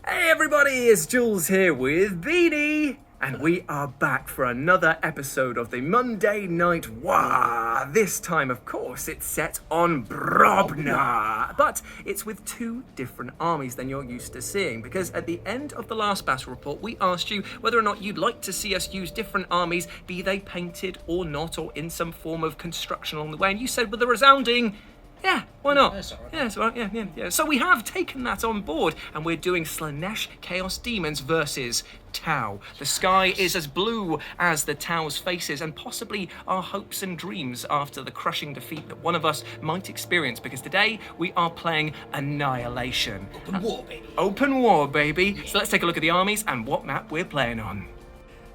Hey everybody, it's Jules here with Beanie, and we are back for another episode of the Monday Night War. This time, of course, it's set on Brobnar, but it's with two different armies than you're used to seeing, because at the end of the last battle report, we asked you whether or not you'd like to see us use different armies, be they painted or not, or in some form of construction along the way, and you said with a resounding... yeah, why not? That's all right. Yeah, that's all right. Yeah. So we have taken that on board, and we're doing Slaanesh Chaos Demons versus Tau. The sky is as blue as the Tau's faces, and possibly our hopes and dreams after the crushing defeat that one of us might experience, because today we are playing Annihilation. Open war, baby. Open war, baby. So let's take a look at the armies and what map we're playing on.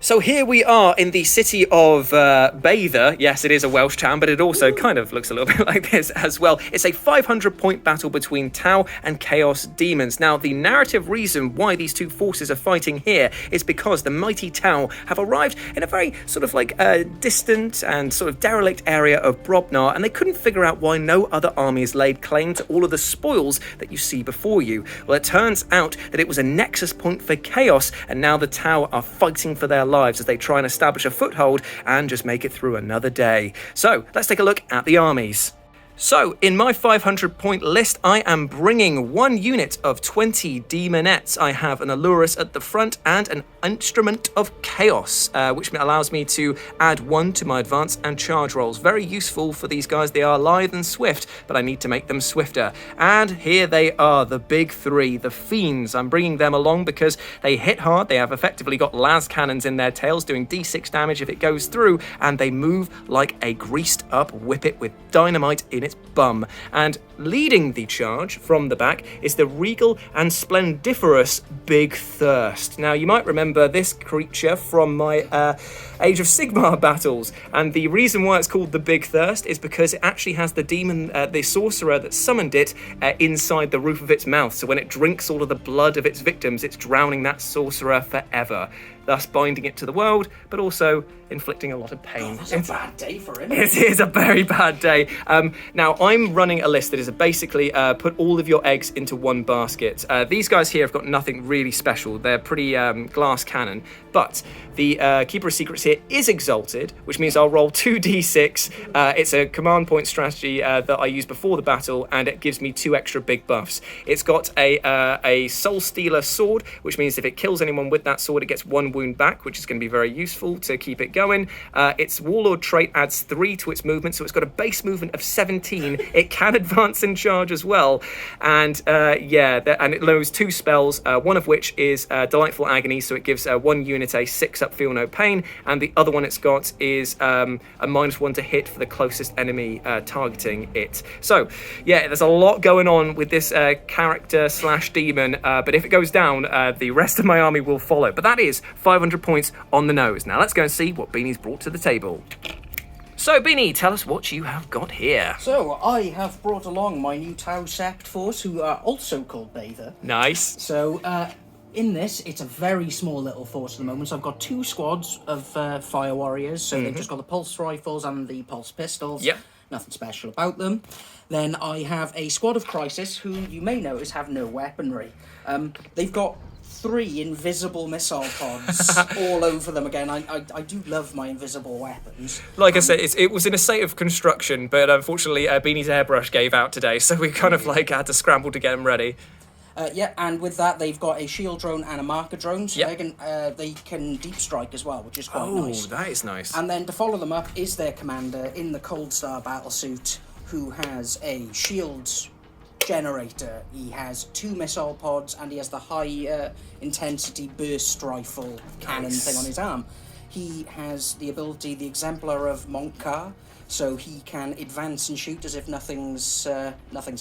So here we are in the city of Bather. Yes, it is a Welsh town, but it also kind of looks a little bit like this as well. It's a 500-point battle between Tau and Chaos Demons. Now, the narrative reason why these two forces are fighting here is because the mighty Tau have arrived in a very sort of like distant and sort of derelict area of Brobnar, and they couldn't figure out why no other armies laid claim to all of the spoils that you see before you. Well, it turns out that it was a nexus point for Chaos, and now the Tau are fighting for their lives as they try and establish a foothold and just make it through another day. So let's take a look at the armies. So, in my 500-point list, I am bringing one unit of 20 demonettes. I have an Allurus at the front and an Instrument of Chaos, which allows me to add one to my advance and charge rolls. Very useful for these guys. They are lithe and swift, but I need to make them swifter. And here they are, the big three, the Fiends. I'm bringing them along because they hit hard. They have effectively got las cannons in their tails, doing d6 damage if it goes through, and they move like a greased-up whippet with dynamite in its bum. And leading the charge from the back is the regal and splendiferous Big Thirst. Now, you might remember this creature from my Age of Sigmar battles, and the reason why it's called the Big Thirst is because it actually has the demon, the sorcerer that summoned it, inside the roof of its mouth. So when it drinks all of the blood of its victims, it's drowning that sorcerer forever, thus binding it to the world, but also inflicting a lot of pain. That's a bad day for him. It is a very bad day. Now, I'm running a list that is basically put all of your eggs into one basket. These guys here have got nothing really special. They're pretty glass cannon. But the Keeper of Secrets here is Exalted, which means I'll roll 2d6. It's a command point strategy that I use before the battle, and it gives me 2 extra big buffs. It's got a Soul Stealer sword, which means if it kills anyone with that sword, it gets 1 wound back, which is going to be very useful to keep it going. Its Warlord trait adds 3 to its movement, so it's got a base movement of 17. It can advance and charge as well. And and it knows 2 spells, one of which is Delightful Agony, so it gives 1 unit a 6-up Feel No Pain, and the other one it's got is a -1 to hit for the closest enemy targeting it. So, yeah, there's a lot going on with this character / demon, but if it goes down, the rest of my army will follow. But that is 500 points on the nose. Now let's go and see what Beanie's brought to the table. So, Beanie, tell us what you have got here. So, I have brought along my new Tau Sept force, who are also called Bather. Nice. So, in this, it's a very small little force at the moment. So I've got 2 squads of fire warriors. So they've just got the pulse rifles and the pulse pistols. Yep. Nothing special about them. Then I have a squad of Crisis, who you may notice have no weaponry. They've got 3 invisible missile pods all over them again. I do love my invisible weapons. Like I said, it was in a state of construction, but unfortunately Beanie's airbrush gave out today, so we kind of like had to scramble to get them ready. And with that, they've got a shield drone and a marker drone, so Yep. they can deep strike as well, which is quite nice. Oh, that is nice. And then to follow them up is their commander in the Cold Star battlesuit, who has a shield generator. He has 2 missile pods, and he has the high intensity burst rifle cannon thing on his arm. He has the ability, the Exemplar of Montcar, so he can advance and shoot as if nothing's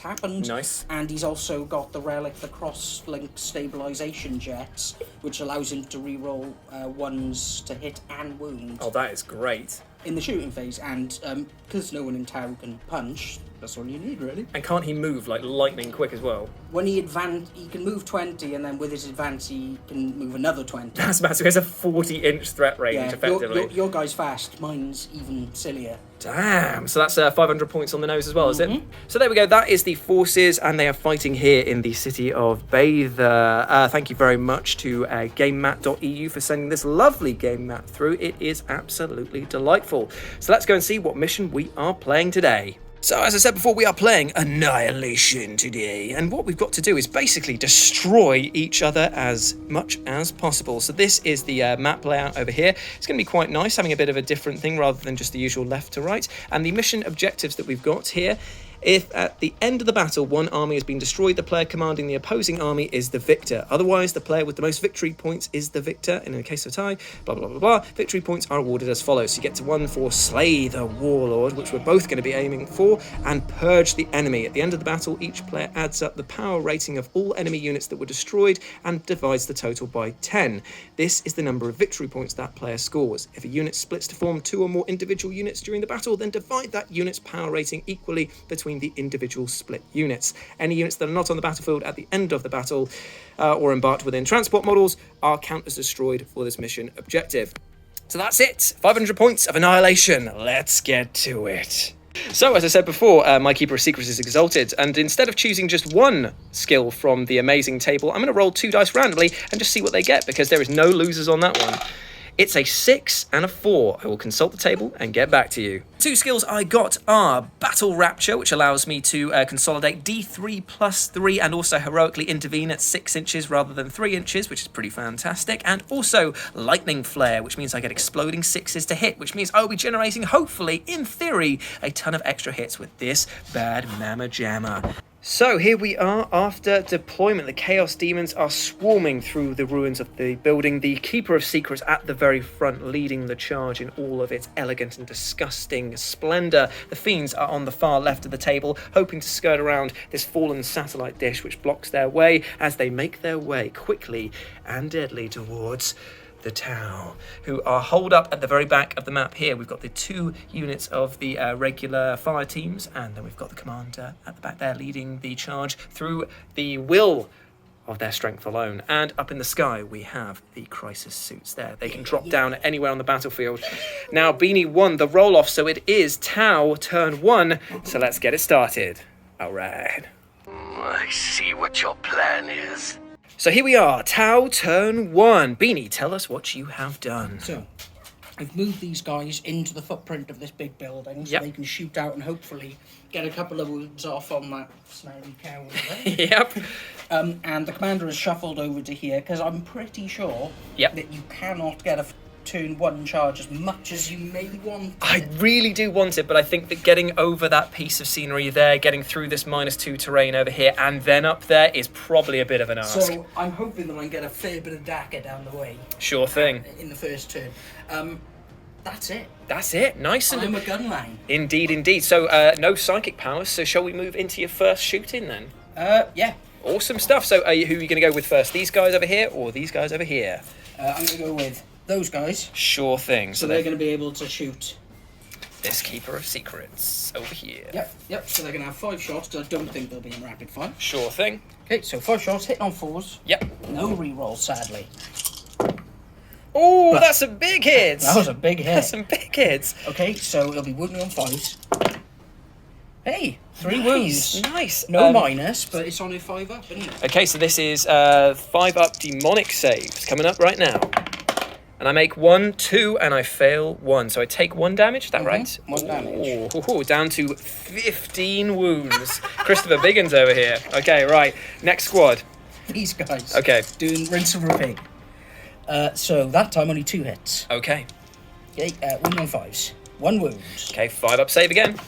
happened. Nice. And he's also got the relic, the cross-link stabilization jets, which allows him to reroll 1s to hit and wound. Oh, that is great. in the shooting phase, and because no one in Tau can punch, that's all you need, really. And can't he move like lightning quick as well? When he can move 20, and then with his advance, he can move another 20. That's massive. He has a 40-inch threat range, effectively. Your guy's fast. Mine's even sillier. Damn. So that's 500 points on the nose as well, is it? So there we go. That is the forces, and they are fighting here in the city of Bather. Thank you very much to gamemat.eu for sending this lovely game map through. It is absolutely delightful. So let's go and see what mission we are playing today. So, as I said before, we are playing Annihilation today, and what we've got to do is basically destroy each other as much as possible. So this is the map layout over here. It's going to be quite nice, having a bit of a different thing rather than just the usual left to right. And the mission objectives that we've got here: if at the end of the battle one army has been destroyed, the player commanding the opposing army is the victor. Otherwise, the player with the most victory points is the victor. And in the case of tie, blah, blah, blah, blah, victory points are awarded as follows. So you get to 1 for Slay the Warlord, which we're both going to be aiming for, and Purge the Enemy. At the end of the battle, each player adds up the power rating of all enemy units that were destroyed and divides the total by 10. This is the number of victory points that player scores. If a unit splits to form 2 or more individual units during the battle, then divide that unit's power rating equally between the individual split units. Any units that are not on the battlefield at the end of the battle or embarked within transport models are counted as destroyed for this mission objective. So that's it. 500 points of Annihilation. Let's get to it. So, as I said before, my Keeper of Secrets is exalted, and instead of choosing just one skill from the amazing table, I'm going to roll 2 dice randomly and just see what they get, because there is no losers on that one. It's a 6 and a 4. I will consult the table and get back to you. 2 skills I got are Battle Rapture, which allows me to consolidate D3 plus 3 and also heroically intervene at 6 inches rather than 3 inches, which is pretty fantastic. And also Lightning Flare, which means I get exploding 6s to hit, which means I'll be generating, hopefully, in theory, a ton of extra hits with this bad mamma jamma. So here we are after deployment. The Chaos Demons are swarming through the ruins of the building. The Keeper of Secrets at the very front, leading the charge in all of its elegant and disgusting splendour. The Fiends are on the far left of the table, hoping to skirt around this fallen satellite dish which blocks their way as they make their way quickly and deadly towards the Tau, who are holed up at the very back of the map here. We've got the 2 units of the regular fire teams, and then we've got the commander at the back there leading the charge through the will of their strength alone. And up in the sky, we have the crisis suits there. They can drop down anywhere on the battlefield. Now, Beanie won the roll-off, so it is Tau turn 1, so let's get it started. All right. I see what your plan is. So here we are, Tau turn 1. Beanie, tell us what you have done. So, I've moved these guys into the footprint of this big building so they can shoot out and hopefully get a couple of wounds off on that smelly cow over there. Yep. And the commander has shuffled over to here because I'm pretty sure that you cannot get a turn 1 charge as much as you maybe want. I really do want it, but I think that getting over that piece of scenery there, getting through this -2 terrain over here, and then up there is probably a bit of an ask. So I'm hoping that I can get a fair bit of Daka down the way. Sure thing. In the first turn. That's it. That's it. Nice and... I'm a gun line. Indeed, indeed. So no psychic powers, so shall we move into your first shooting then? Yeah. Awesome stuff. So who are you going to go with first? These guys over here or these guys over here? I'm going to go with those guys. Sure thing. So they're going to be able to shoot this Keeper of Secrets over here. Yep. So they're going to have 5 shots because I don't think they'll be in rapid fire. Sure thing. Okay, so 5 shots, hitting on 4s. Yep. No reroll, sadly. Oh, that's some big hits. That was a big hit. That's some big hits. Okay, so it'll be wounding on 5s. Hey, 3 wounds. Nice. No minus, but it's only 5 up, isn't it? Okay, so this is 5 up demonic saves coming up right now. And I make 1, 2, and I fail 1. So I take 1 damage, is that right? 1 damage. Ooh, down to 15 wounds. Christopher Biggins over here. Okay, right. Next squad. These guys. Okay. Doing rinse and repeat. So that time only 2 hits. Okay. Okay, wounding on 5s. 1 wound. Okay, 5 up save again.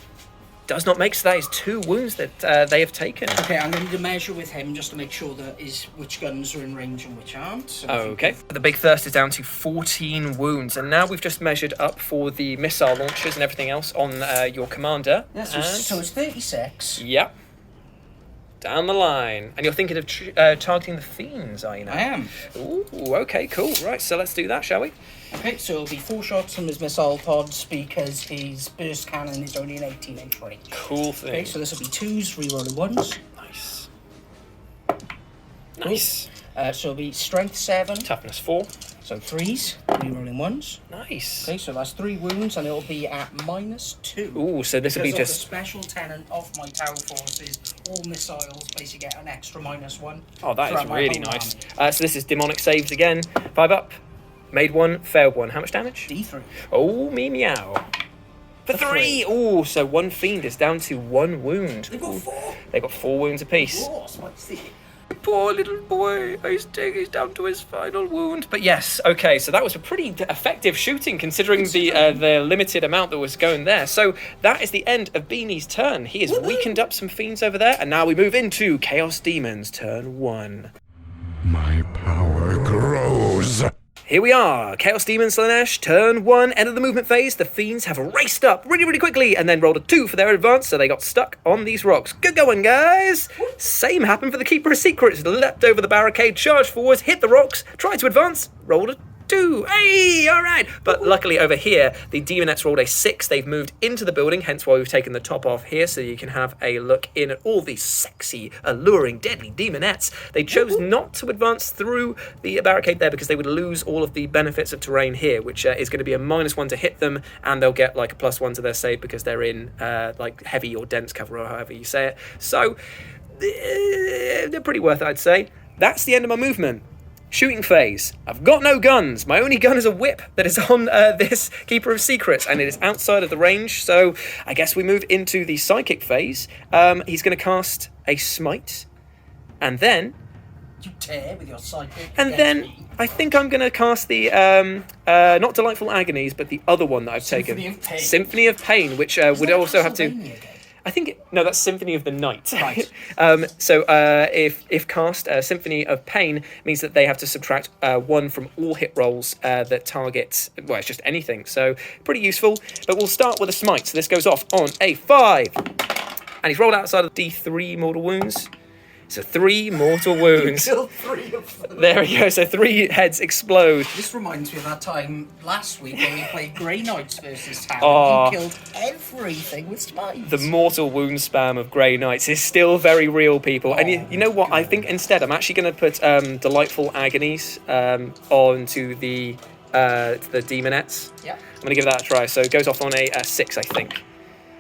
Does not make, so that is 2 wounds that they have taken. Okay, I'm going to measure with him just to make sure that which guns are in range and which aren't. So okay. The Big Thirst is down to 14 wounds, and now we've just measured up for the missile launchers and everything else on your commander. Yeah, so it's 36. Yep. down the line. And you're thinking of targeting the fiends, are you now? I am. Ooh, okay, cool. Right, so let's do that, shall we? Okay, so it'll be 4 shots from his missile pods because his burst cannon is only an 18-inch range. Cool thing. Okay, so this will be 2s, re-rolling 1s. Nice. Nice. So it'll be strength 7. Toughness 4. So 3s, re-rolling 1s. Nice. Okay, so that's 3 wounds, and it'll be at -2. Ooh, so this will be Because of just... the special tenant of my tower forces, all missiles basically get an extra -1. Oh, that is throughout my really whole nice. army. So this is demonic saves again. 5 up. Made 1, failed 1. How much damage? D3. Oh, me meow. For 3! Ooh, so 1 fiend is down to 1 wound. They've got 4. They got 4 wounds apiece. Oh, spicy. Poor little boy, he's down to his final wound. But yes, okay, so that was a pretty effective shooting considering the limited amount that was going there. So that is the end of Beanie's turn. He has weakened up some fiends over there, and now we move into Chaos Demons, turn 1. My power grows. Here we are, Chaos Demons Slanesh, turn 1, end of the movement phase. The fiends have raced up really quickly and then rolled a 2 for their advance, so they got stuck on these rocks. Good going, guys! Same happened for the Keeper of Secrets. Leapt over the barricade, charged forwards, hit the rocks, tried to advance, rolled a 2. Hey, all right. But luckily over here, the Demonettes rolled a 6. They've moved into the building, hence why we've taken the top off here, so you can have a look in at all these sexy, alluring, deadly Demonettes. They chose not to advance through the barricade there because they would lose all of the benefits of terrain here, which is going to be a -1 to hit them, and they'll get like a +1 to their save because they're in like heavy or dense cover, or however you say it. So they're pretty worth it, I'd say. That's the end of my movement. Shooting phase. I've got no guns. My only gun is a whip that is on this Keeper of Secrets, and it is outside of the range, so I guess we move into the psychic phase. He's going to cast a smite, and then... You tear with your psychic. And then I think I'm going to cast the, not Delightful Agonies, but the other one that I've taken. Symphony of Pain. Symphony of Pain, which would also have to... Castlevania game? I think no, that's Symphony of the Night. Right. So if cast Symphony of Pain means that they have to subtract 1 from all hit rolls that target. Well, it's just anything. So pretty useful. But we'll start with a smite. So this goes off on a 5, and he's rolled outside of D3 mortal wounds. So 3 mortal wounds. Killed 3 of them. There we go. So 3 heads explode. This reminds me of that time last week when we played Grey Knights versus Town. Oh. You killed everything with smites. The mortal wound spam of Grey Knights is still very real, people. And you know what? I think instead I'm actually going to put Delightful Agonies onto the Demonettes. Yeah. I'm going to give that a try. So it goes off on a 6, I think.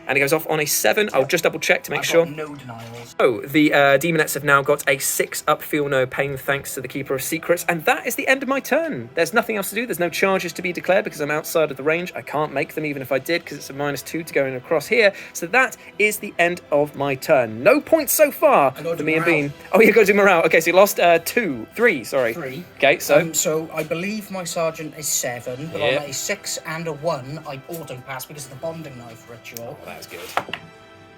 And it goes off on a 7. I'll just double check to make sure. Got no denials. Oh, the Demonettes have now got a 6 up, feel no pain, thanks to the Keeper of Secrets, and that is the end of my turn. There's nothing else to do. There's no charges to be declared because I'm outside of the range. I can't make them even if I did because it's a -2 to going across here. So that is the end of my turn. No points so far for me and Bean. Oh, you've got to do morale. Okay, so you lost 3. Sorry. 3. Okay, so So I believe my sergeant is 7, but Yeah. on a 6 and a 1, I auto pass because of the bonding knife ritual. that's good.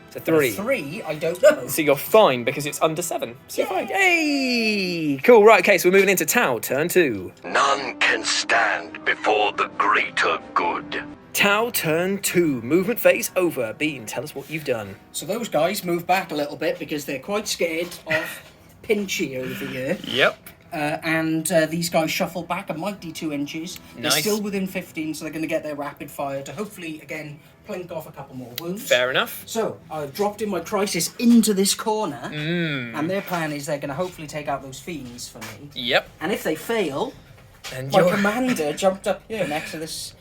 So 3. 3, I don't know. So you're fine because it's under 7. So you're fine. Yay! Cool, right, okay, so we're moving into Tau, turn 2. None can stand before the greater good. Tau, turn 2. Movement phase over. Bean, tell us what you've done. So those guys move back a little bit because they're quite scared of Pinchy over here. Yep. And these guys shuffle back a mighty 2 inches. They're Nice. still within 15, so they're going to get their rapid fire to hopefully, again, plink off a couple more wounds. Fair enough. So, I've dropped in my crisis into this corner, and their plan is they're going to hopefully take out those fiends for me. Yep. And if they fail, And my you're... commander jumped up here next to this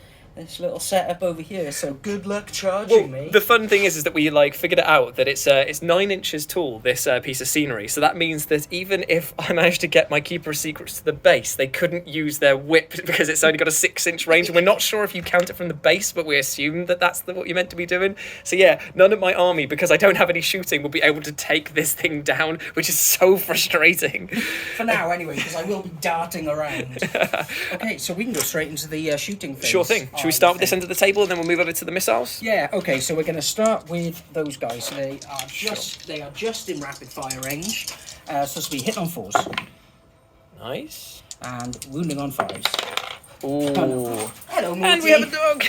little setup over here, so good luck charging me. The fun thing is that we figured it out that it's 9 inches tall, this piece of scenery. So that means that even if I managed to get my Keeper of Secrets to the base, they couldn't use their whip because it's only got a 6-inch range. And we're not sure if you count it from the base, but we assume that that's what you're meant to be doing. So yeah, none of my army, because I don't have any shooting, will be able to take this thing down, which is so frustrating. For now, anyway, because I will be darting around. Okay, so we can go straight into the shooting phase. Sure thing. Should we start with this end of the table and then we'll move over to the missiles? Yeah, okay, so we're going to start with those guys. So they are just in rapid fire range. Supposed to be hit on 4s. Nice. And wounding on 5s. Ooh. Hello, Morty. And we have a dog!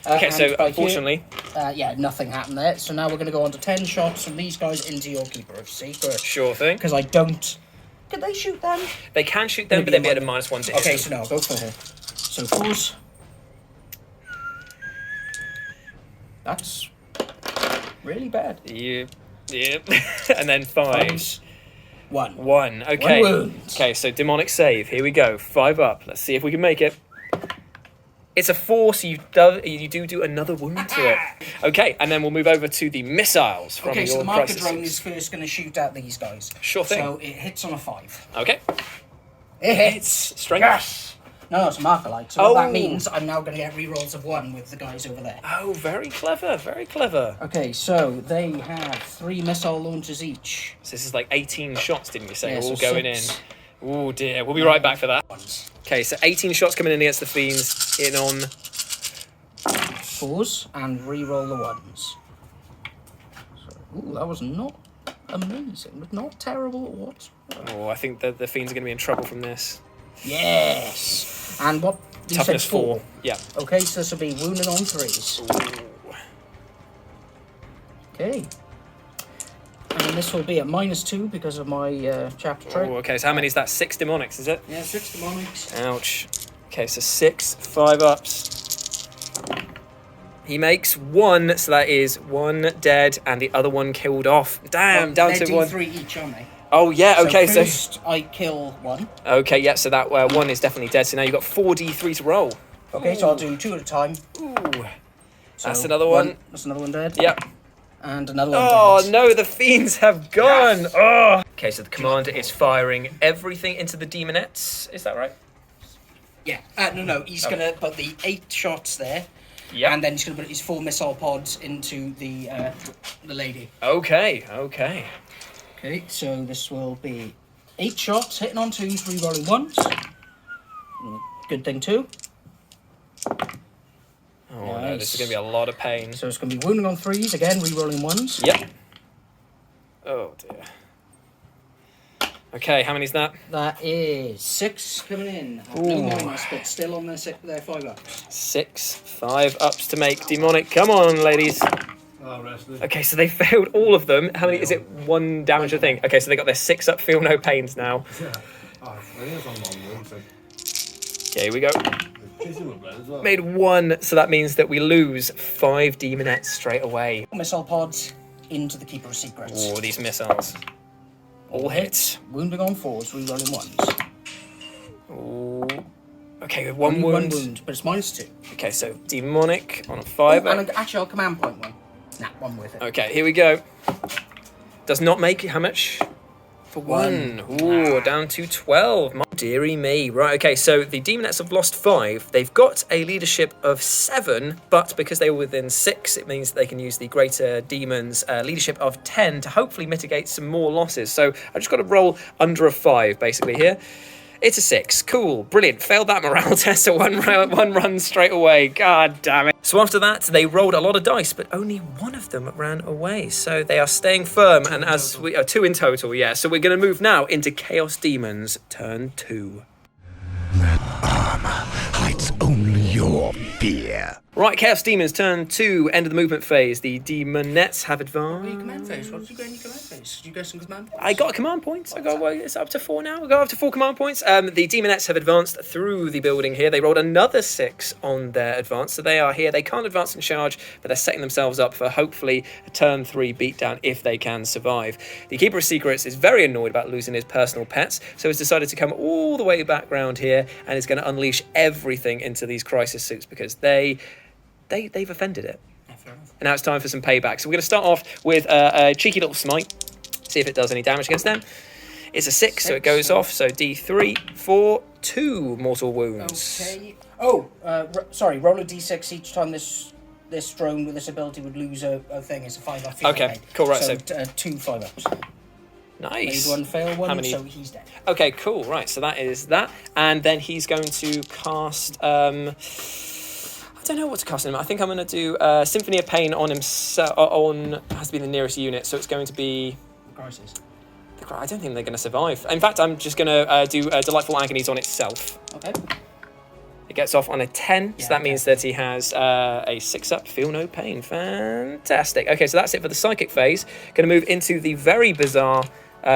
Okay, so and by unfortunately, Yeah, nothing happened there. So now we're going to go on to 10 shots from these guys into your keeper of secrets. Sure thing. Because I don't... Can they shoot them? They can shoot them, but they'll be at a -1 to hit. Okay, so no, I'll go for her. So 4s. That's really bad. Yep. And then 5s. 1. 1. Okay. 1 wound. Okay, so demonic save. Here we go. 5 up. Let's see if we can make it. It's a 4, so you do another wound to it. Okay, and then we'll move over to the missiles from Okay, your so the marker crisis drone suits. is first going to shoot at these guys. Sure thing. So it hits on a 5. Okay. It hits. Strength. Yes. No, it's a marker light. So what Oh. that means, I'm now going to get rerolls of 1 with the guys over there. Oh, very clever. Very clever. Okay, so they have 3 missile launchers each. So this is like 18 shots, didn't you say? Yeah, All so going 6. in. Oh dear. We'll be right back for that. Ones. Okay, so 18 shots coming in against the fiends. In on 4s and reroll the 1s. So, ooh, that was not amazing, but not terrible at what? Oh, I think the fiends are going to be in trouble from this. Yes! And what? You Toughness said 4. Yeah. Okay, so this will be wounded on 3s. Ooh. Okay. And this will be at -2 because of my chapter trait. Oh, okay, so how many is that? 6 demonics, is it? Yeah, 6 demonics. Ouch. Okay, so 6, 5 ups. He makes 1, so that is 1 dead and the other one killed off. Damn, down they're to 1. D3 each, aren't they? Oh, yeah, okay, So so... first I kill 1. Okay, yeah, so that 1 is definitely dead, so now you've got 4d3 to roll. Okay, so I'll do 2 at a time. Ooh. So That's another one. That's another one dead. Yep. And another one Oh, dead. no, the fiends have gone. Yes. Oh. Okay, so the commander is firing everything into the demonettes. Is that right? Yeah. No, he's going to put the 8 shots there. Yeah. And then he's going to put his 4 missile pods into the lady. Okay. Okay, so this will be 8 shots, hitting on 2s, rerolling 1s. Good thing too. Oh, no, this is going to be a lot of pain. So it's going to be wounding on 3s, again, rerolling 1s. Yep. Oh, dear. Okay, how many's that? That is 6 coming in. No minus, but still on their 5 ups. 6, 5 ups to make demonic. Come on, ladies. Okay, so they failed all of them. How many? Is it 1 damage a thing? Okay, so they got their 6 up, feel no pains now. Okay, here we go. Made 1, so that means that we lose 5 demonettes straight away. Missile pods into the Keeper of Secrets. Oh, these missiles. All hits. Wounding on 4s, rerolling 1s. Ooh. Okay, with 1 Only wound. 1 wound, but it's -2. Okay, so demonic on a 5. And actually, I'll command point 1. Nah, 1 with it. Okay, here we go. Does not make how much? For 1. Ooh, down to 12. My dearie me. Right, okay, so the demonettes have lost 5. They've got a leadership of 7, but because they were within 6, it means that they can use the greater demons leadership of 10 to hopefully mitigate some more losses. So I've just got to roll under a 5, basically, here. It's a 6. Cool. Brilliant. Failed that morale test, so one run straight away. God damn it. So after that, they rolled a lot of dice, but only 1 of them ran away. So they are staying firm, and as we are 2 in total, yeah. So we're going to move now into Chaos Demons, turn 2. Armor hides only your fear. Right, Chaos Demons, turn 2, end of the movement phase. The demonettes have What were your advanced. command phase? What did you get in your command phase? Did you get some command points? I got a command point. I got, well, it's up to 4 now. I got up to 4 command points. The demonettes have advanced through the building here. They rolled another 6 on their advance, so they are here. They can't advance and charge, but they're setting themselves up for hopefully a turn 3 beatdown if they can survive. The Keeper of Secrets is very annoyed about losing his personal pets, so has decided to come all the way back round here and is going to unleash everything into these crisis suits because they've offended it. And now it's time for some payback. So we're going to start off with a cheeky little smite. See if it does any damage against them. It's a 6, so it goes off. So D3 for 2 mortal wounds. Okay. Oh, sorry. Roll a d6 each time this drone with this ability would lose a thing. It's a 5 up. Okay, cool, right, So, so 2 5 ups. Nice. Made 1, fail 1, How many? so he's dead. Okay, cool. Right, so that is that. And then he's going to cast... I don't know what to cast on him. I think I'm going to do Symphony of Pain on himself. Has to be the nearest unit, so it's going to be... Crisis. I don't think they're going to survive. In fact, I'm just going to do Delightful Agonies on itself. Okay. It gets off on a 10, so Yeah, that means that he has a 6 up, feel no pain. Fantastic. Okay, so that's it for the psychic phase. Going to move into the very bizarre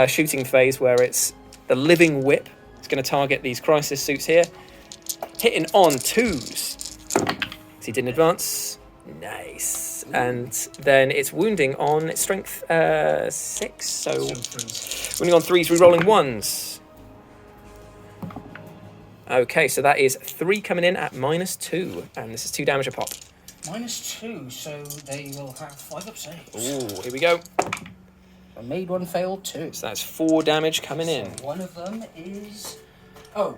shooting phase where it's the living whip. It's going to target these crisis suits here. Hitting on 2s. He didn't advance. Nice. And then it's wounding on strength 6, so wounding on 3s, re-rolling 1s. Okay, so that is 3 coming in at -2, and this is 2 damage a pop. -2, so they will have 5 up saves. Ooh, here we go. I made one, failed 2. So that's 4 damage coming in. So one of them is... so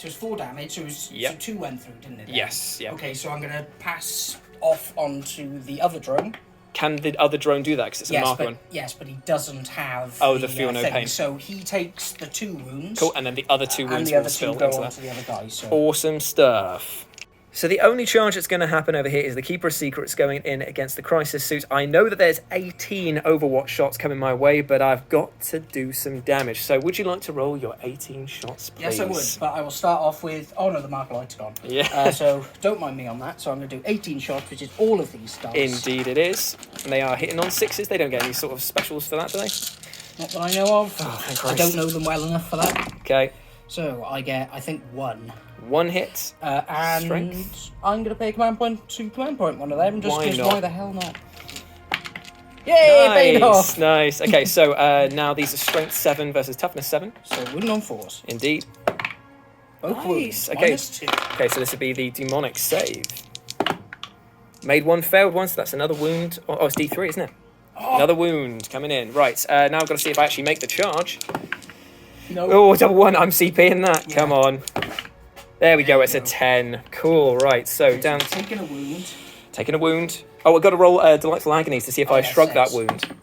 it's 4 damage, so, so 2 went through, didn't it? Then? Yes, yeah. Okay, so I'm going to pass off onto the other drone. Can the other drone do that, because it's a marker one? Yes, but he doesn't have the feel no thing. pain. So he takes the 2 wounds. Cool, and then the other 2 wounds will spill go into on that. to the other guy. So. Awesome stuff. So the only charge that's going to happen over here is the Keeper of Secrets going in against the Crisis Suit. I know that there's 18 Overwatch shots coming my way, but I've got to do some damage. So would you like to roll your 18 shots, please? Yes, I would, but I will start off with... Oh, no, the marker light's gone. Yeah. So don't mind me on that. So I'm going to do 18 shots, which is all of these dice. Indeed it is. And they are hitting on 6s. They don't get any sort of specials for that, do they? Not that I know of. Oh, thank I Christ. don't know them well enough for that. Okay. So I get, I think, 1. 1 hit. And Strength. I'm going to pay a command point to command point one of them, just Why because not? why the hell not? Yay, paid off! Nice. Okay, so now these are strength 7 versus toughness 7. So wound on 4s. Indeed. Both wounds. Okay. -2. Okay, so this would be the demonic save. Made 1, failed 1, so that's another wound. Oh, it's D3, isn't it? Oh. Another wound coming in. Right, now I've got to see if I actually make the charge. No. Oh, double 1, I'm CPing that. Yeah. Come on. There we go, it's a 10. Cool, right, so down... Taking a wound. Taking a wound. Oh, I've got to roll Delightful Agonies to see if I shrug that yes. wound.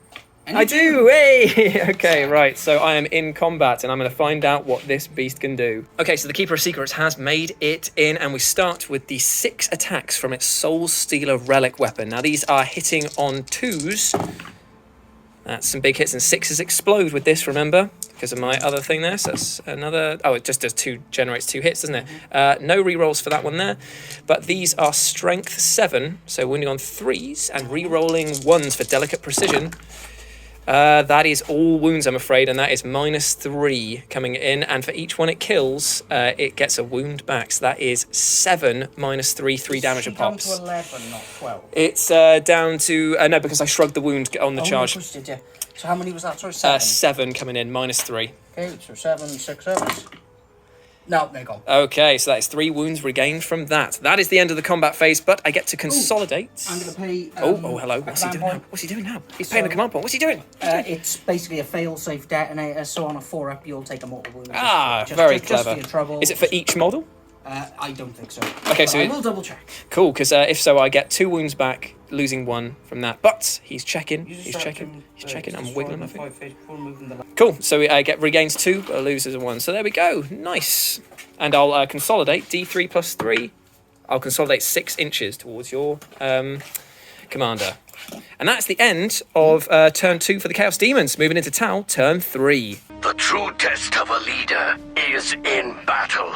And I you do! Hey! Okay, right. So I am in combat and I'm going to find out what this beast can do. Okay, so the Keeper of Secrets has made it in and we start with the 6 attacks from its Soul Stealer Relic weapon. Now these are hitting on 2s. That's some big hits and 6s explode with this, remember? Because of my other thing there. So that's another... Oh, it just does 2, generates 2 hits, doesn't it? No rerolls for that one there. But these are strength 7, so wounding on 3s and rerolling 1s for delicate precision. That is all wounds, I'm afraid, and that is -3 coming in. And for each one it kills, it gets a wound back. So that is 7 -3, 3 damage a down pops. to 11, not 12. It's down to... no, because I shrugged the wound on the charge. No, did you? So how many was that? Sorry, 7? 7 coming in, -3. Okay, so 7, 6 others. No, they're gone. Okay, so that is 3 wounds regained from that. That is the end of the combat phase, but I get to consolidate. I'm going to pay... hello. What's he doing now? What's he doing now? He's paying the command point. What's he doing? It's basically a fail-safe detonator, so on a 4-up you'll take a mortal wound. Very Just clever. for your trouble. Is it for each model? I don't think so. Okay, but so I will double check. Cool, because if so, I get 2 wounds back, losing 1 from that. But he's checking. He's checking. I'm wiggling my finger. Cool. So I get regains 2, but loses 1. So there we go. Nice. And I'll consolidate D3 plus 3. I'll consolidate 6 inches towards your commander. And that's the end of turn 2 for the Chaos Demons. Moving into Tau, turn 3. The true test of a leader is in battle.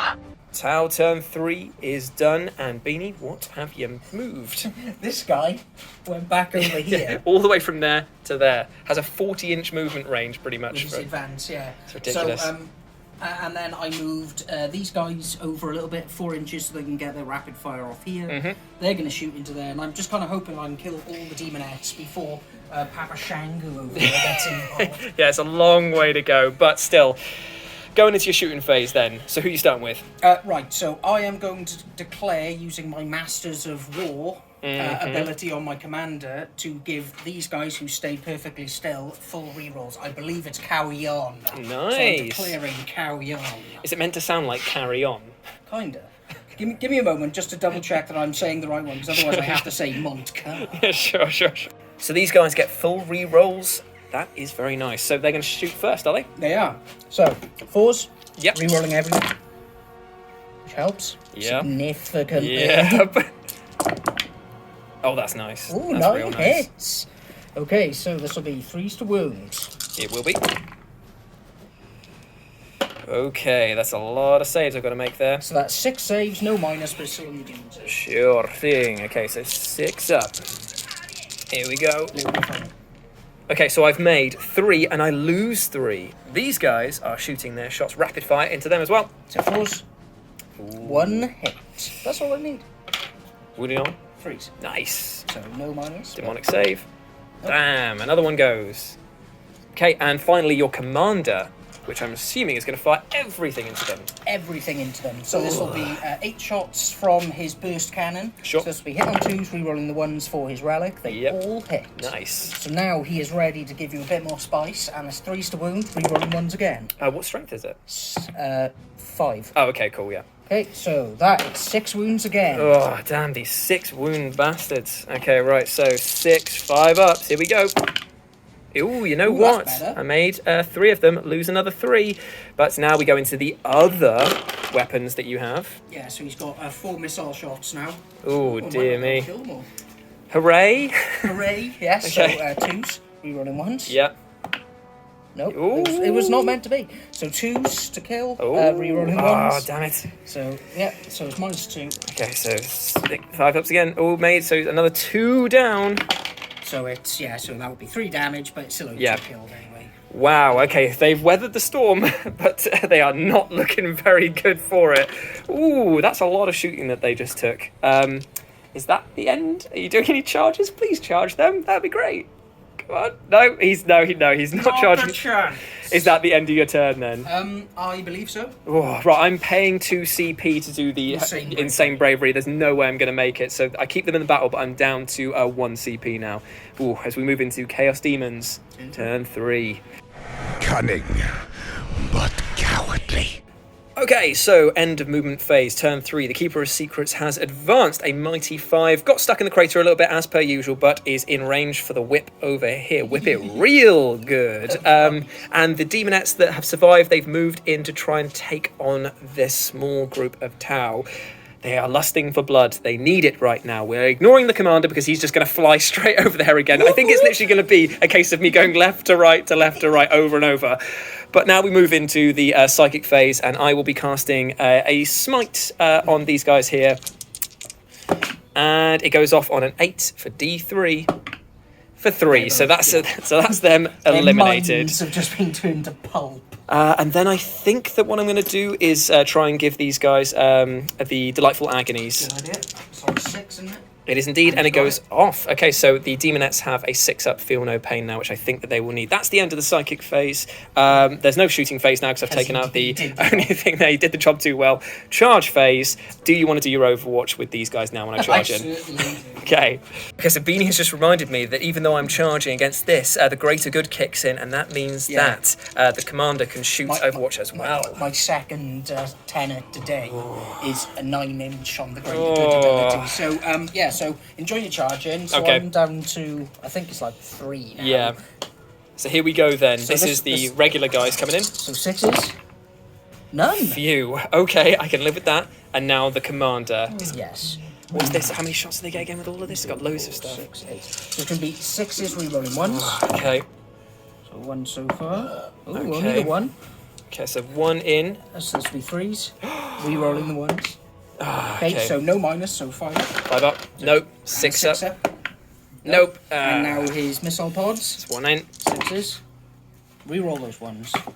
Tau turn 3 is done, and Beanie, what have you moved? This guy went back over here. All the way from there to there. Has a 40-inch movement range, pretty much. Which is advanced, yeah. It's ridiculous. So, and then I moved these guys over a little bit, 4 inches, so they can get their rapid fire off here. They're going to shoot into there, and I'm just kind of hoping I can kill all the demonettes before Papa Shangu over there gets involved. Yeah, it's a long way to go, but still. Going into your shooting phase then, so who are you starting with? Right, so I am going to declare, using my Masters of War ability on my commander, to give these guys who stay perfectly still full rerolls. I believe it's carry on. Nice. So I'm declaring carry on. Is it meant to sound like carry on? Kinda. Give me a moment just to double check that I'm saying the right one, because otherwise I have to say Montcar. Yeah, sure. So these guys get full rerolls. That is very nice. So they're going to shoot first, are they? They are. So, 4s. Yep. Rerolling everything. Which helps. Yeah. Significantly. Yeah. Oh, that's nice. Ooh, that's 9 real nice. hits. Okay, so this will be 3s to wounds. It will be. Okay, that's a lot of saves I've got to make there. So that's 6 saves, no minus, but it's still in the demon save. Sure thing. Okay, so 6 up. Here we go. Okay, so I've made 3 and I lose 3. These guys are shooting their shots rapid fire into them as well. So 4s. 1 hit. That's all I need. Wounding on. 3s. Nice. So no minus. Demonic save. Damn, another one goes. Okay, and finally your commander, which I'm assuming is going to fire everything into them. Everything into them. So this will be 8 shots from his burst cannon. Sure. So this will be hit on 2s, re-rolling the 1s for his relic. They all hit. Nice. So now he is ready to give you a bit more spice, and it's 3s to wound, re-rolling 1s again. What strength is it? 5. Oh, okay, cool, yeah. Okay, so that is 6 wounds again. Oh, damn, these 6 wound bastards. Okay, right, so 6, 5 ups. Here we go. Ooh, you know what? That's better. I made 3 of them, lose another 3. But now we go into the other weapons that you have. Yeah, so he's got 4 missile shots now. Ooh, dear me. Kill more. Hooray! Hooray, yes. Okay. So 2s, re-rolling 1s. Yep. Nope, Ooh. it was not meant to be. So 2s to kill, Ooh. re-rolling Oh, 1s. damn it. So, yeah, so it's -2. Okay, so 5 ups again. All made, so another 2 down. So it's, yeah, so that would be 3 damage, but it's still only 2 killed anyway. Wow, okay, they've weathered the storm, but they are not looking very good for it. Ooh, that's a lot of shooting that they just took. Is that the end? Are you doing any charges? Please charge them. That'd be great. Come on. No, he's not charging. Chance. Is that the end of your turn then? I believe so. Oh, right, I'm paying 2 CP to do the insane bravery. There's no way I'm going to make it. So I keep them in the battle, but I'm down to 1 CP now. Ooh, as we move into Chaos Demons, turn 3. Cunning, but cowardly. Okay, so end of movement phase, turn 3. The Keeper of Secrets has advanced a mighty 5. Got stuck in the crater a little bit as per usual, but is in range for the whip over here. Whip it real good. And the demonettes that have survived, they've moved in to try and take on this small group of Tau. They are lusting for blood. They need it right now. We're ignoring the commander because he's just going to fly straight over there again. I think it's literally going to be a case of me going left to right to left to right over and over. But now we move into the psychic phase, and I will be casting a smite on these guys here. And it goes off on an 8 for D3 for 3. So that's them eliminated. Their minds have just been turned to pulp. And then I think that what I'm going to do is try and give these guys the Delightful Agonies. Good idea. It's on 6, isn't it? It is indeed, and it goes off. Okay, so the demonettes have a 6 up, feel no pain now, which I think that they will need. That's the end of the psychic phase. There's no shooting phase now because I've taken out the only thing there. You did the job too well. Charge phase. Do you want to do your Overwatch with these guys now when I charge in? Okay. Okay, so Beanie has just reminded me that even though I'm charging against this, the greater good kicks in, and that means that the commander can shoot Overwatch as well. My second tenet today is a 9-inch on the greater good ability. So, so enjoy your charge in. So I'm down to, I think it's like 3 now. Yeah. So here we go then. So this is the regular guys coming in. So 6s. None. Phew. Okay, I can live with that. And now the commander. Yes. What's this? How many shots do they get again with all of this? It's got loads of stuff. 6, 8. So it's going to be 6s re-rolling 1s. Okay. So 1 so far. Oh, okay. only the 1. Okay, so 1 in. So this will be 3s. Re-rolling the 1s. Okay, so no minus, so 5 up. 5 up. Nope. 6 up. Nope. And now his missile pods. It's 1 in. 6s. Re-roll those 1s.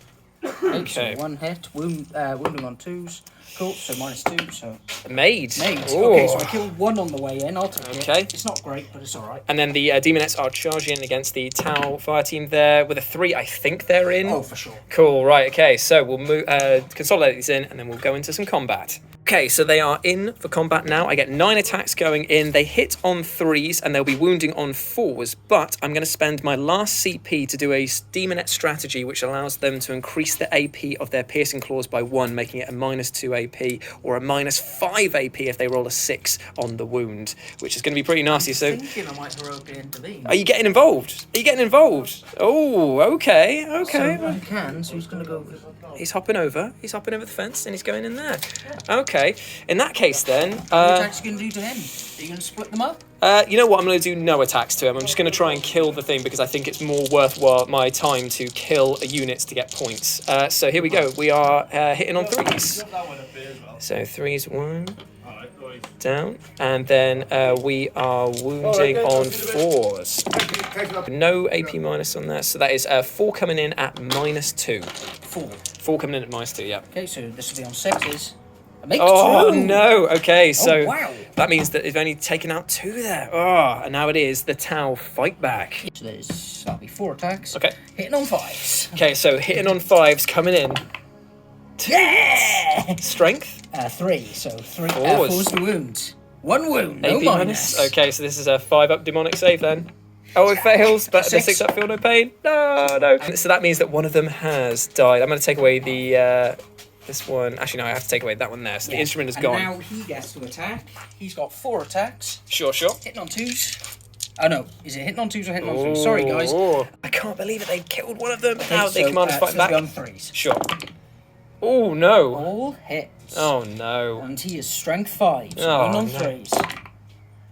Okay. So 1 hit. Wounding on 2s. Cool. So -2. So made. Ooh. Okay, so I killed 1 on the way in. I'll take it. Okay. It's not great, but it's all right. And then the demonettes are charging against the Tau fire team there with a 3. I think they're in. Oh, for sure. Cool. Right. Okay. So we'll move, consolidate these in, and then we'll go into some combat. Okay, so they are in for combat now. I get 9 attacks going in. They hit on 3s and they'll be wounding on 4s, but I'm going to spend my last CP to do a demonette strategy which allows them to increase the AP of their piercing claws by 1, making it a -2 AP or a -5 AP if they roll a 6 on the wound, which is going to be pretty nasty. I'm thinking I might heroically intervene. Are you getting involved? Are you getting involved? Oh, okay. So he can, so he's going to go... He's hopping over the fence and he's going in there. Okay. Okay. In that case, then, What attacks you going to do to him? Are you going to split them up? you know what? I'm going to do no attacks to him. I'm just going to try and kill the thing because I think it's more worthwhile my time to kill units to get points. So here we go. We are hitting on 3s. So 3's 1 down, and then we are wounding on 4s. No AP minus on that, so that is 4 coming in at -2. 4. 4 coming in at -2. Yeah. Okay, so this will be on 6s. Make Oh 2. no! Okay, so wow. that means that they've only taken out 2 there. Oh, and now it is the Tau fight back. So that'll be 4 attacks. Okay. Hitting on 5s. Okay, so hitting on 5s coming in. Yeah! Strength. 3. So 3. 4s. 4's the wound. 1 wound. No AP minus. Okay, so this is a 5-up demonic save then. Oh, it fails, but the 6-up feel no pain. No. So that means that one of them has died. I'm going to take away the this one. Actually, no, I have to take away that one there. So the instrument is gone. And now he gets to attack. He's got 4 attacks. Sure. Hitting on 2s. Oh no, is it hitting on 2s or hitting on 3s? Sorry, guys. I can't believe it. They killed one of them. Okay, Now the commander's fighting back. on 3s. Sure. Oh no. All hits. Oh no. And he is strength 5. So Oh, going on no. 3s.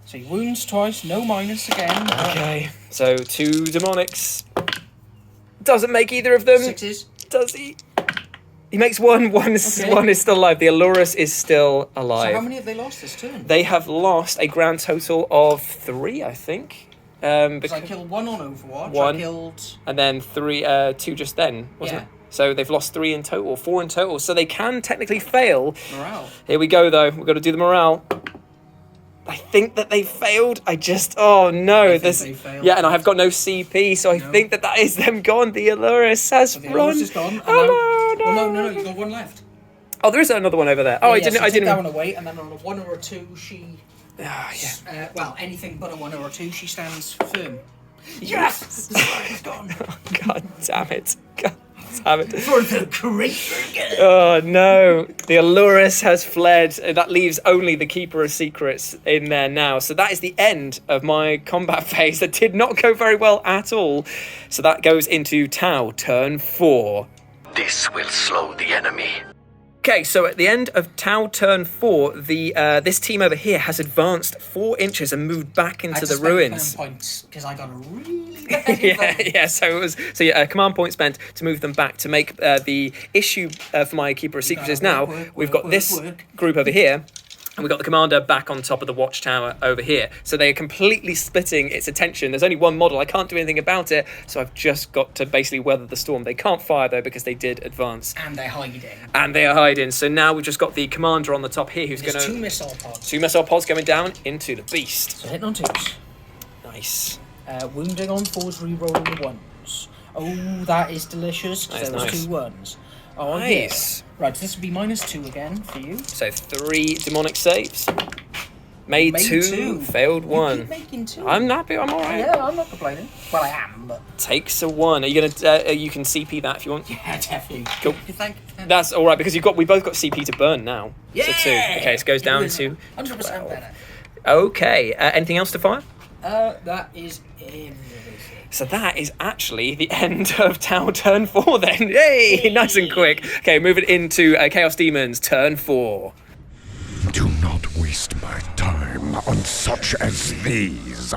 So he wounds twice, no minus again. Okay. So 2 demonics. Doesn't make either of them. 6s. Does he? He makes one. One is still alive. The Allurus is still alive. So how many have they lost this turn? They have lost a grand total of 3, I think. Because I killed 1 on Overwatch. 1. I killed... And then 2 just then, wasn't it? So they've lost 3 in total, 4 in total. So they can technically fail. Morale. Here we go, though. We've got to do the morale. I think that they failed. Oh no. They failed. Yeah, and I have got no CP, so I think that is them gone. The Allurus has So the run. Allurus is gone. Oh no. No, you got 1 left. Oh, there is another one over there. Oh, I So didn't. take that one away, and then on a 1 or a 2, she... Ah, yeah. well, anything but a 1 or a 2, she stands firm. Yes! The side is gone. God damn it. God damn it. For the greater good. Oh no, the Allurus has fled. That leaves only the Keeper of Secrets in there now. So that is the end of my combat phase. That did not go very well at all. So that goes into Tau, turn 4. This will slow the enemy. Okay, so at the end of Tau turn 4, this team over here has advanced 4 inches and moved back into the ruins. Points because I got a really bad Yeah. So command point spent to move them back to make the issue for my Keeper of Secrets is now we've got this group over here. And we've got the commander back on top of the watchtower over here. So they are completely splitting its attention. There's only one model. I can't do anything about it. So I've just got to basically weather the storm. They can't fire, though, because they did advance. And they're hiding. And they are hiding. So now we've just got the commander on the top here who's going to... 2 missile pods. 2 missile pods going down into the beast. So hitting on 2s. Nice. Wounding on 4s, re-rolling the 1s. Oh, that is delicious. Because there was 2 1s. Oh, nice. Yeah. Right, so this would be -2 again for you. So 3 demonic saves. Made 2, failed 1. You keep making 2. I'm happy, I'm alright. Yeah, I'm not complaining. Well, I am, but... Takes a 1. Are you gonna? You can CP that if you want. Yeah, definitely. Cool. Thank you. That's all right because we both got CP to burn now. Yeah. So 2. Okay, it goes down to 100% better. Okay. Anything else to fire? That is everything. So that is actually the end of Tau turn 4 then. Yay! Nice and quick. Okay, moving into Chaos Demons turn 4. Do not waste my time on such as these.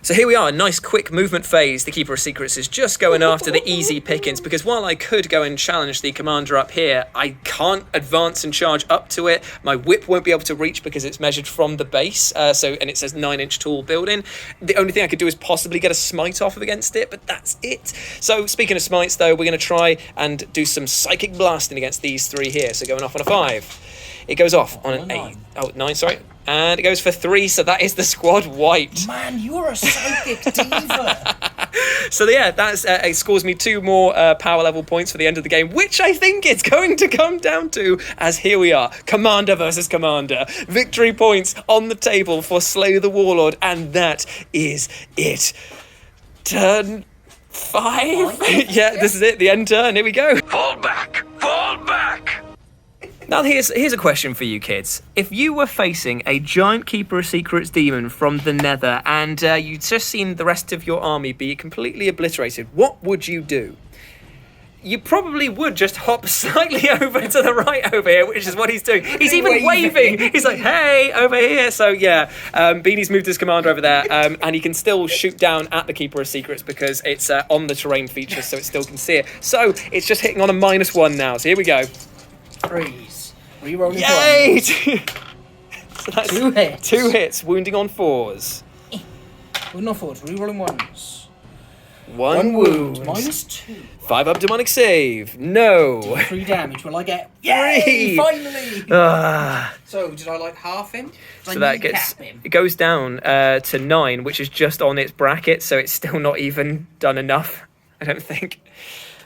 So here we are, a nice quick movement phase. The Keeper of Secrets is just going after the easy pickings because while I could go and challenge the commander up here, I can't advance and charge up to it. My whip won't be able to reach because it's measured from the base. And it says 9-inch tall building. The only thing I could do is possibly get a smite off against it, but that's it. So speaking of smites though, we're going to try and do some psychic blasting against these 3 here. So going off on a 5. It goes off on an 8. Oh, 9, sorry. And it goes for 3, so that is the squad wiped. Man, you're a psychic diva. So yeah, that's it scores me 2 more power level points for the end of the game, which I think it's going to come down to, as here we are, Commander versus Commander. Victory points on the table for Slay the Warlord, and that is it. Turn 5? Yeah, this is it, the end turn, here we go. Fall back! Fall back! Now here's a question for you kids. If you were facing a giant Keeper of Secrets demon from the Nether and you'd just seen the rest of your army be completely obliterated, what would you do? you probably would just hop slightly over to the right over here, which is what he's doing. He's even waving. He's like, hey, over here. So yeah, Beanie's moved his commander over there, and he can still shoot down at the Keeper of Secrets because it's on the terrain feature, so it still can see it. So it's just hitting on a -1 now. So here we go. Freeze. Rerolling Yay! So that's 2 hits. 2 hits, wounding on 4s. Wound on 4s, rerolling 1s. 1 wound. -2. 5 up demonic save. No. 3 damage. Will I get 3? Yay! Finally! Ah. So, did I like half him? So that gets, it goes down to 9, which is just on its bracket, so it's still not even done enough, I don't think.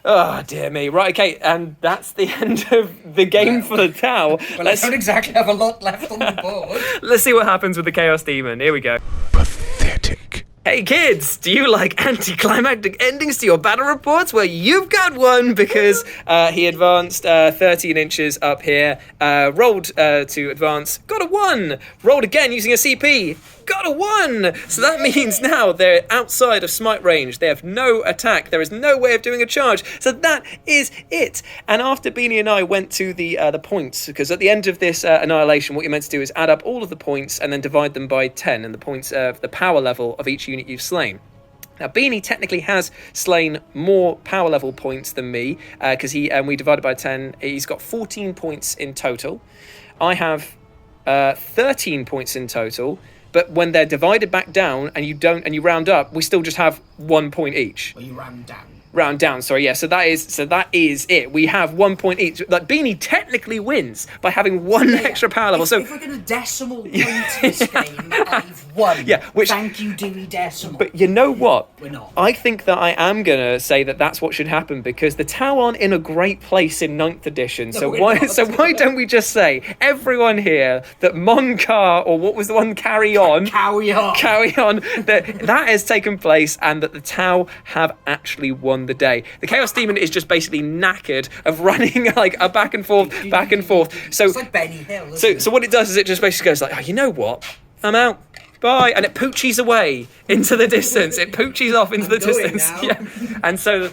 Oh, dear me. Right, okay, and that's the end of the game for the Tau. Well, I don't exactly have a lot left on the board. Let's see what happens with the Chaos Demon. Here we go. Pathetic. Hey kids, do you like anticlimactic endings to your battle reports? Well, you've got one because he advanced 13 inches up here, rolled to advance, got a 1, rolled again using a CP, got a 1. So that means now they're outside of smite range. They have no attack. There is no way of doing a charge. So that is it. And after Beanie and I went to the points, because at the end of this annihilation, what you're meant to do is add up all of the points and then divide them by 10, and the points of the power level of each unit you've slain. Now, Beanie technically has slain more power level points than me, because we divided by 10. He's got 14 points in total. I have 13 points in total. But when they're divided back down and you round up, we still just have 1 point each. Well, you round down. Round down, sorry, yeah. So that is it. We have 1 point each. Like Beanie technically wins by having one extra power level. So if we're going to decimal point this game, I've won. Yeah, Thank you, Dewey Decimal. But you know what? We're not. I think that I am gonna say that that's what should happen because the Tau aren't in a great place in 9th edition. So why don't we just say everyone here that Moncar or what was the one Carry On that has taken place and that the Tau have actually won the day. The Chaos Demon is just basically knackered of running like a back and forth. So it's like Benny Hill. So what it does is it just basically goes like, oh, you know what? I'm out. Bye. And it poochies away into the distance. It poochies off into the distance. Now. Yeah. And so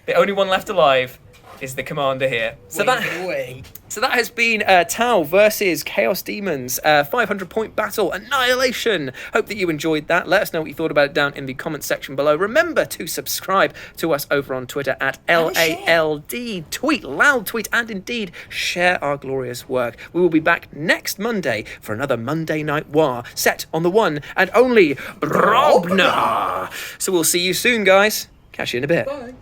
the only one left alive is the commander here. So that has been Tau versus Chaos Demons, 500-point battle, annihilation. Hope that you enjoyed that. Let us know what you thought about it down in the comment section below. Remember to subscribe to us over on Twitter at LALD. Tweet, loud tweet, and indeed share our glorious work. We will be back next Monday for another Monday Night War set on the one and only Brobnar. So we'll see you soon, guys. Catch you in a bit. Bye.